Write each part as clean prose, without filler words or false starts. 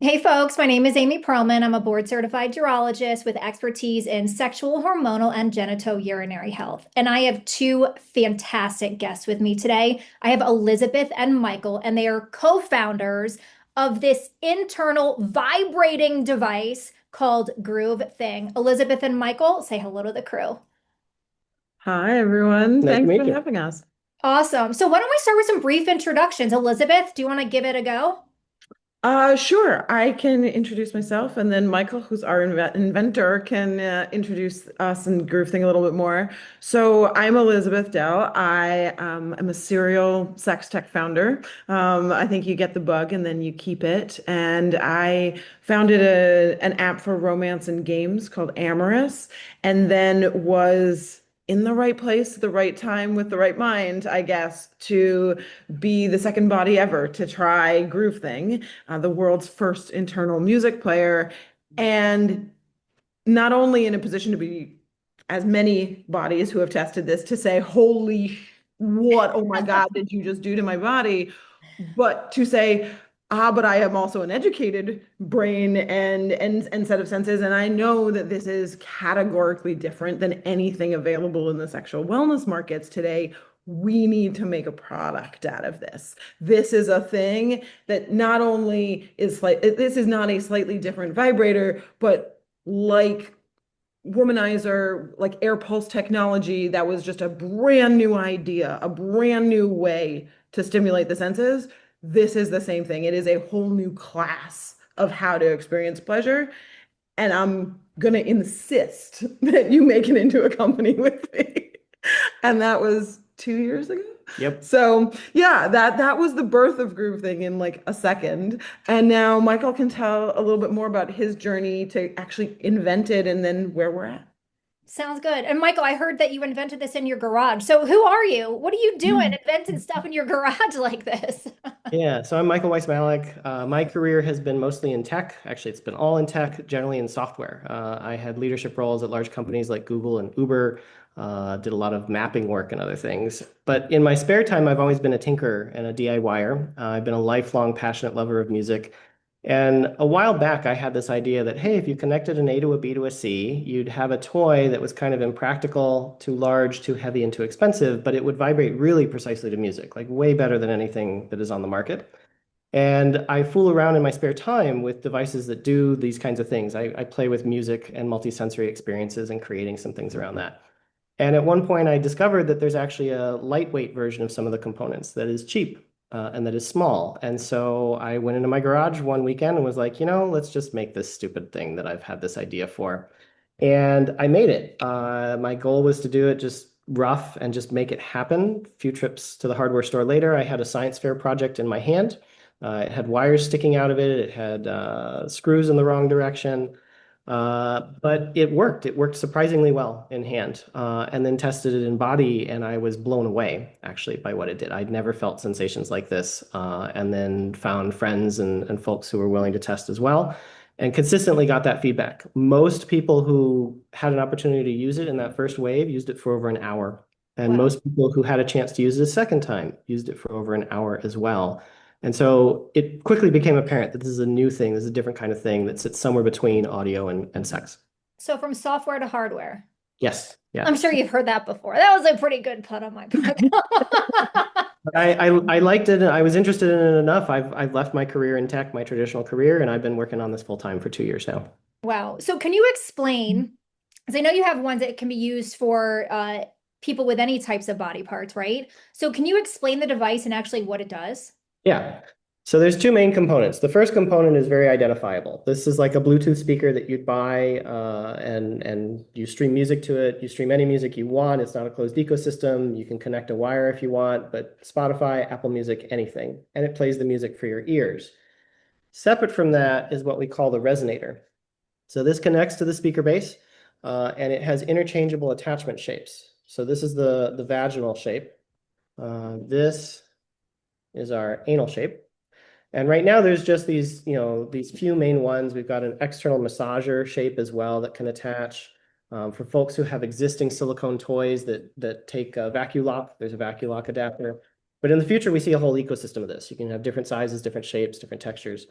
Hey folks, my name is Amy Pearlman. I'm a board certified urologist with expertise in sexual, hormonal, and genitourinary health. And I have two fantastic guests with me today. I have Elizabeth and Michael, and they are co-founders of this internal vibrating device called Groove Thing. Elizabeth and Michael, say hello to the crew. Hi, everyone. Nice to Thanks for meet you. having us. Awesome. So why don't we start with some brief introductions? Elizabeth, do you want to give it a go? Sure. I can introduce myself, and then Michael, who's our inventor, can introduce us and Groove Thing a little bit more. So I'm Elizabeth Dell. I am a serial sex tech founder. I think you get the bug and then you keep it. And I founded an app for romance and games called Amorous, and then was in the right place at the right time with the right mind, I guess, to be the second body ever to try Groove Thing, the world's first internal music player, and not only in a position to be as many bodies who have tested this to say, holy, what, oh my God, did you just do to my body? But to say, but I am also an educated brain and set of senses, and I know that this is categorically different than anything available in the sexual wellness markets today. We need to make a product out of this. This is a thing that not only is like, this is not a slightly different vibrator, but like womanizer, like air pulse technology, that was just a brand new idea, a brand new way to stimulate the senses. This is the same thing. It is a whole new class of how to experience pleasure. And I'm going to insist that you make it into a company with me. And that was 2 years ago. Yep. So yeah, that was the birth of Groove Thing in like a second. And now Michael can tell a little bit more about his journey to actually invent it and then where we're at. Sounds good. And Michael, I heard that you invented this in your garage. So who are you? What are you doing inventing stuff in your garage like this? Yeah, so I'm Michael Weiss-Malik. My career has been mostly in tech. Actually, it's been all in tech, generally in software. I had leadership roles at large companies like Google and Uber, did a lot of mapping work and other things. But in my spare time, I've always been a tinkerer and a DIYer. I've been a lifelong passionate lover of music. And a while back, I had this idea that, hey, if you connected an A to a B to a C, you'd have a toy that was kind of impractical, too large, too heavy, and too expensive, but it would vibrate really precisely to music, like way better than anything that is on the market. And I fool around in my spare time with devices that do these kinds of things. I play with music and multisensory experiences and creating some things around that. And at one point, I discovered that there's actually a lightweight version of some of the components that is cheap and that is small. And so I went into my garage one weekend and was like, let's just make this stupid thing that I've had this idea for. And I made it. My goal was to do it just rough and just make it happen. A few trips to the hardware store later, I had a science fair project in my hand. It had wires sticking out of it. It had screws in the wrong direction. But it worked. It worked surprisingly well in hand. And then tested it in body, and I was blown away actually by what it did. I'd never felt sensations like this. And then found friends and folks who were willing to test as well, and consistently got that feedback. Most people who had an opportunity to use it in that first wave used it for over an hour. And Wow. most people who had a chance to use it a second time used it for over an hour as well. And so it quickly became apparent that this is a new thing. This is a different kind of thing that sits somewhere between audio and sex. So from software to hardware. Yes. Yeah. I'm sure you've heard that before. That was a pretty good pun on my part. I liked it. I was interested in it enough. I've left my career in tech, my traditional career, and I've been working on this full time for 2 years now. Wow. So can you explain, because I know you have ones that can be used for people with any types of body parts, right? So can you explain the device and actually what it does? Yeah. So there's two main components. The first component is very identifiable. This is like a Bluetooth speaker that you'd buy, and you stream music to it. You stream any music you want. It's not a closed ecosystem. You can connect a wire if you want, but Spotify, Apple Music, anything, and it plays the music for your ears. Separate from that is what we call the resonator. So this connects to the speaker base, and it has interchangeable attachment shapes. So this is the vaginal shape. This is our anal shape. And right now there's just these few main ones. We've got an external massager shape as well that can attach. For folks who have existing silicone toys that take a vacuum lock, there's a vacuum lock adapter. But in the future, we see a whole ecosystem of this. You can have different sizes, different shapes, different textures.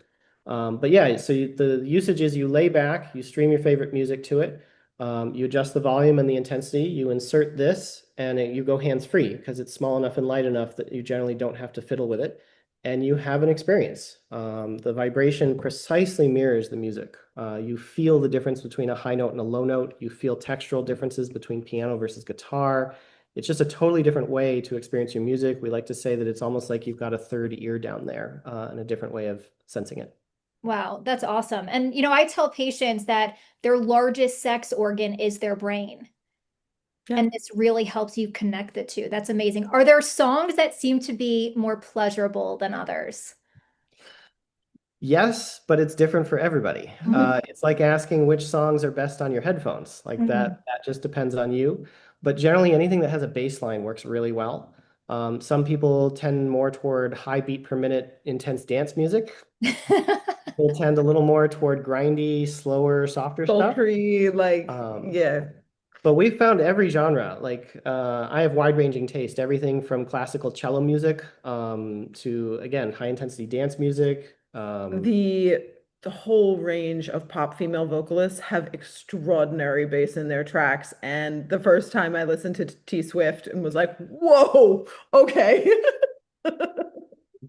But yeah, so the usage is you lay back, you stream your favorite music to it, you adjust the volume and the intensity, you insert this, and you go hands-free because it's small enough and light enough that you generally don't have to fiddle with it, and you have an experience. The vibration precisely mirrors the music. You feel the difference between a high note and a low note. You feel textural differences between piano versus guitar. It's just a totally different way to experience your music. We like to say that it's almost like you've got a third ear down there, and a different way of sensing it. Wow, that's awesome. And I tell patients that their largest sex organ is their brain. Yeah. And this really helps you connect the two. That's amazing. Are there songs that seem to be more pleasurable than others? Yes, but it's different for everybody. It's like asking which songs are best on your headphones. Like Mhm. that just depends on you. But generally, anything that has a bass line works really well. Some people tend more toward high beat per minute, intense dance music. People tend a little more toward grindy, slower, softer stuff. Sultry, like, Um, yeah. but we've found every genre. Like I have wide-ranging taste, everything from classical cello music to again high intensity dance music. The the whole range of pop female vocalists have extraordinary bass in their tracks. And the first time I listened to T Swift and was like, whoa, okay.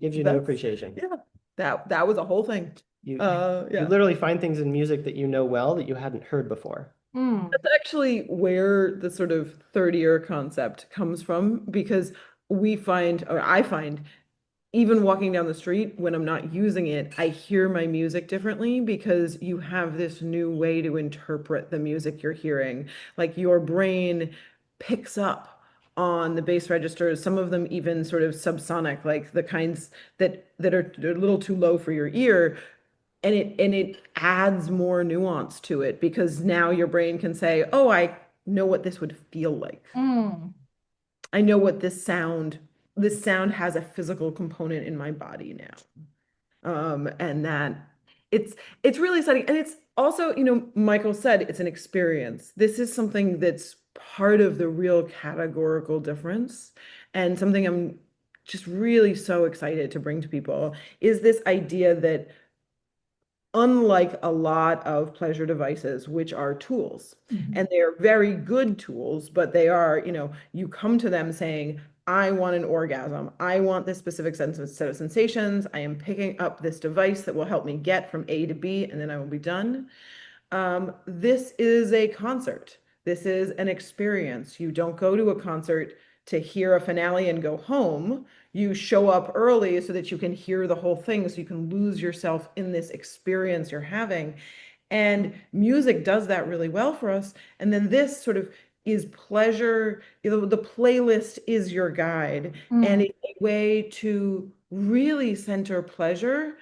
Gives you new That's appreciation. yeah. That was a whole thing. You Yeah. literally find things in music that you know well that you hadn't heard before. Mm. That's actually where the sort of third ear concept comes from because we find, or I find, even walking down the street when I'm not using it, I hear my music differently because you have this new way to interpret the music you're hearing. Like your brain picks up on the bass registers, some of them even sort of subsonic, like the kinds that are a little too low for your ear. And it adds more nuance to it because now your brain can say, "Oh, I know what this would feel like. Mm. I know what this sound has a physical component in my body now." And that it's really exciting. And it's also, Michael said it's an experience. This is something that's part of the real categorical difference and something I'm just really so excited to bring to people is this idea that unlike a lot of pleasure devices, which are tools, Mhm. and they're very good tools, but they are, you come to them saying, I want an orgasm. I want this specific set of sensations. I am picking up this device that will help me get from A to B, and then I will be done. This is a concert. This is an experience. You don't go to a concert to hear a finale and go home. You show up early so that you can hear the whole thing, so you can lose yourself in this experience you're having. And music does that really well for us. And then this sort of is pleasure, the playlist is your guide and Mm. a way to really center pleasure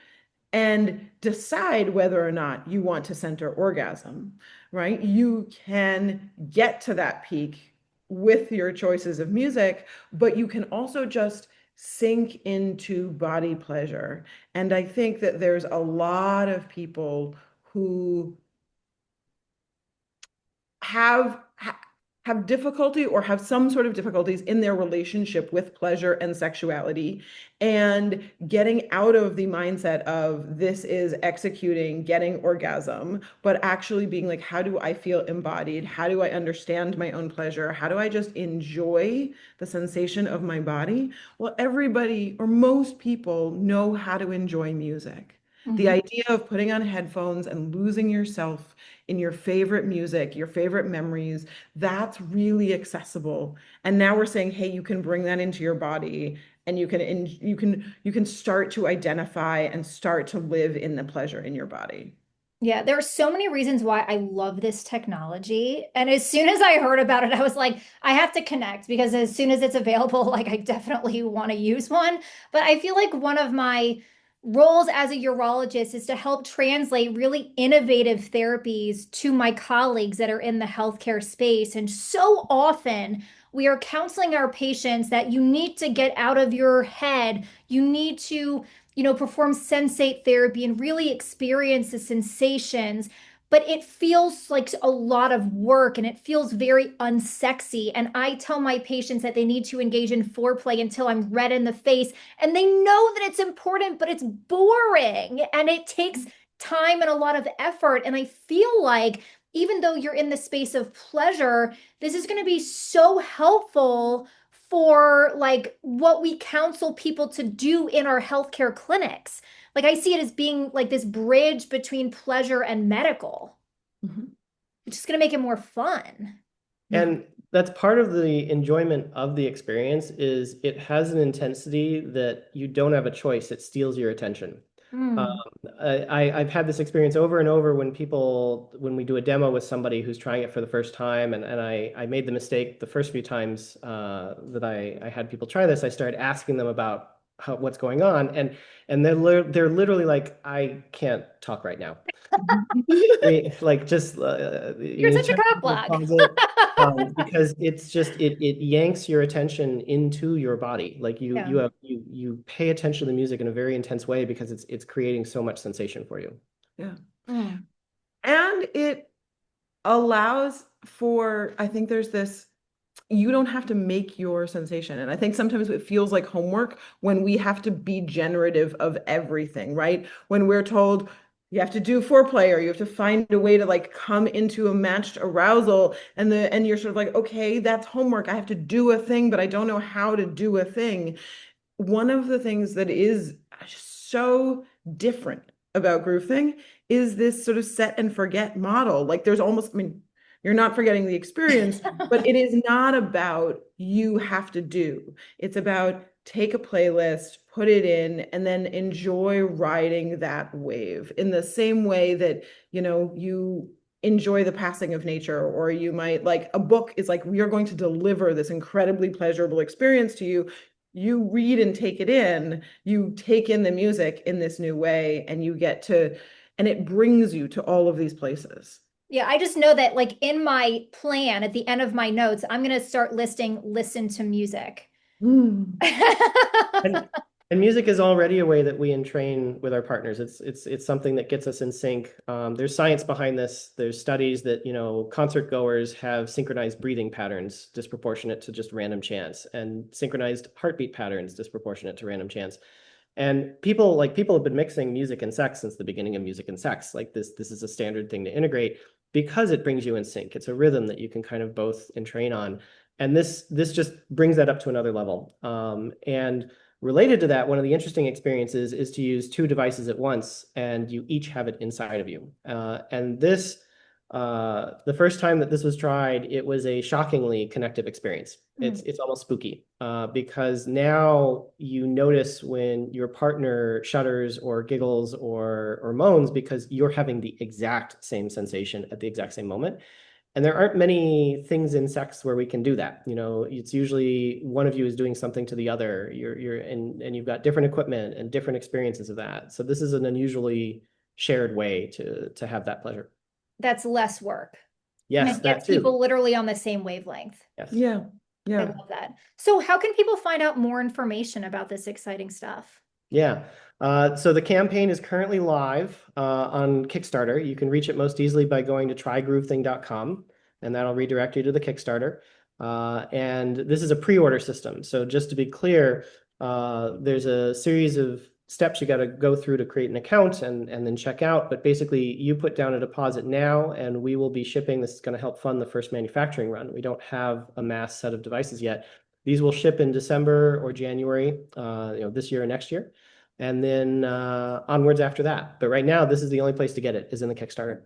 and decide whether or not you want to center orgasm, right? You can get to that peak with your choices of music, but you can also just sink into body pleasure. And I think that there's a lot of people who have have difficulty or have some sort of difficulties in their relationship with pleasure and sexuality and getting out of the mindset of this is executing getting orgasm, but actually being like, how do I feel embodied? How do I understand my own pleasure? How do I just enjoy the sensation of my body? Well, everybody or most people know how to enjoy music. The Mhm. idea of putting on headphones and losing yourself in your favorite music, your favorite memories, that's really accessible. And now we're saying, hey, you can bring that into your body and you can start to identify and start to live in the pleasure in your body. Yeah, there are so many reasons why I love this technology. And as soon as I heard about it, I was like, I have to connect because as soon as it's available, like I definitely want to use one. But I feel like one of my roles as a urologist is to help translate really innovative therapies to my colleagues that are in the healthcare space. And so often we are counseling our patients that you need to get out of your head. You need to perform sensate therapy and really experience the sensations. but it feels like a lot of work and it feels very unsexy. And I tell my patients that they need to engage in foreplay until I'm red in the face. And they know that it's important, but it's boring and it takes time and a lot of effort. And I feel like even though you're in the space of pleasure, this is going to be so helpful for like what we counsel people to do in our healthcare clinics. Like I see it as being like this bridge between pleasure and medical. Mhm. It's just going to make it more fun. And that's part of the enjoyment of the experience is it has an intensity that you don't have a choice. It steals your attention. Mm. I've had this experience over and over when we do a demo with somebody who's trying it for the first time, and I made the mistake the first few times that I had people try this. I started asking them about what's going on, and they're literally like, I can't talk right now. Like just You're you such a check cock the block. closet, because it's just it yanks your attention into your body. Like Yeah. you pay attention to the music in a very intense way because it's creating so much sensation for you. Yeah. Mm. And it allows for, I think there's this, you don't have to make your sensation. And I think sometimes it feels like homework when we have to be generative of everything, right? When we're told you have to do foreplay or you have to find a way to like come into a matched arousal and you're sort of like, okay, that's homework. I have to do a thing, but I don't know how to do a thing. One of the things that is so different about grooving is this sort of set and forget model. Like there's almost, I mean, you're not forgetting the experience, but it is not about you have to do. It's about take a playlist, put it in, and then enjoy riding that wave in the same way that, you enjoy the passing of nature, or you might like a book is like, we are going to deliver this incredibly pleasurable experience to you. You read and take it in, you take in the music in this new way, and you get to, and it brings you to all of these places. Yeah, I just know that like in my plan at the end of my notes, I'm going to start listing listen to music. Mm. And and music is already a way that we entrain with our partners. It's something that gets us in sync. There's science behind this. There's studies that, concert goers have synchronized breathing patterns disproportionate to just random chance, and synchronized heartbeat patterns disproportionate to random chance. And people have been mixing music and sex since the beginning of music and sex. Like this is a standard thing to integrate because it brings you in sync. It's a rhythm that you can kind of both entrain on. And this just brings that up to another level. And related to that, one of the interesting experiences is to use two devices at once, and you each have it inside of you. And this, the first time that this was tried, it was a shockingly connective experience. It's almost spooky because now you notice when your partner shudders or giggles or moans because you're having the exact same sensation at the exact same moment. And there aren't many things in sex where we can do that. It's usually one of you is doing something to the other. And you've got different equipment and different experiences of that. So this is an unusually shared way to have that pleasure. That's less work. Yes, And that gets too. people literally on the same wavelength. Yes. Yeah. I Yeah. love that. So how can people find out more information about this exciting stuff? Yeah. So the campaign is currently live on Kickstarter. You can reach it most easily by going to trygroovething.com, and that'll redirect you to the Kickstarter. And this is a pre-order system. So just to be clear, there's a series of steps you got to go through to create an account and then check out. But basically, you put down a deposit now, and we will be shipping. This is going to help fund the first manufacturing run. We don't have a mass set of devices yet. These will ship in December or January, this year or next year, and then onwards after that. But right now, this is the only place to get it, is in the Kickstarter.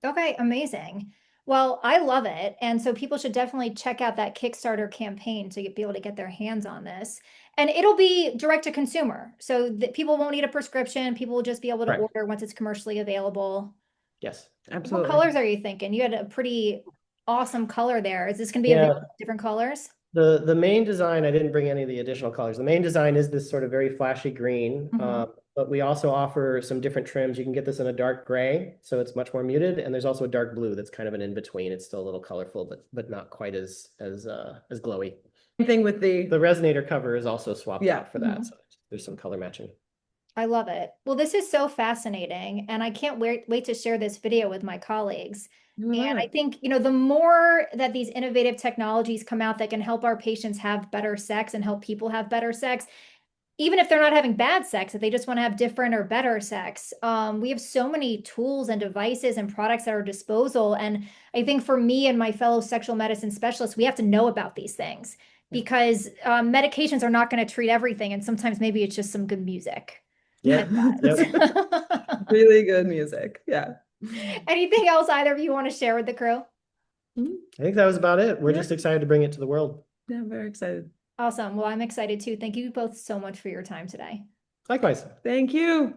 Okay, amazing. Well, I love it. And so people should definitely check out that Kickstarter campaign to be able to get their hands on this. And it'll be direct to consumer. So that people won't need a prescription. People will just be able to Correct. order once it's commercially available. Yes. What Absolutely. colors are you thinking? You had a pretty awesome color there. Is this going to be Yeah. available in different colors? The main design, I didn't bring any of the additional colors. The main design is this sort of very flashy green, but we also offer some different trims. You can get this in a dark gray, so it's much more muted, and there's also a dark blue that's kind of an in-between. It's still a little colorful, but not quite as glowy. Same thing with The resonator cover is also swapped Yeah. out for that, so there's some color matching. I love it. Well, this is so fascinating, and I can't wait to share this video with my colleagues. I And love I it. think, the more that these innovative technologies come out that can help our patients have better sex and help people have better sex, even if they're not having bad sex, if they just want to have different or better sex, we have so many tools and devices and products at our disposal. And I think for me and my fellow sexual medicine specialists, we have to know about these things because medications are not going to treat everything. And sometimes maybe it's just some good music. Yep. Yep. Really good music. Yeah. Anything else either of you want to share with the crew? Mhm. I think that was about it. We're Yeah. just excited to bring it to the world. Yeah, I'm very excited. Awesome. Well, I'm excited too. Thank you both so much for your time today. Likewise. Thank you.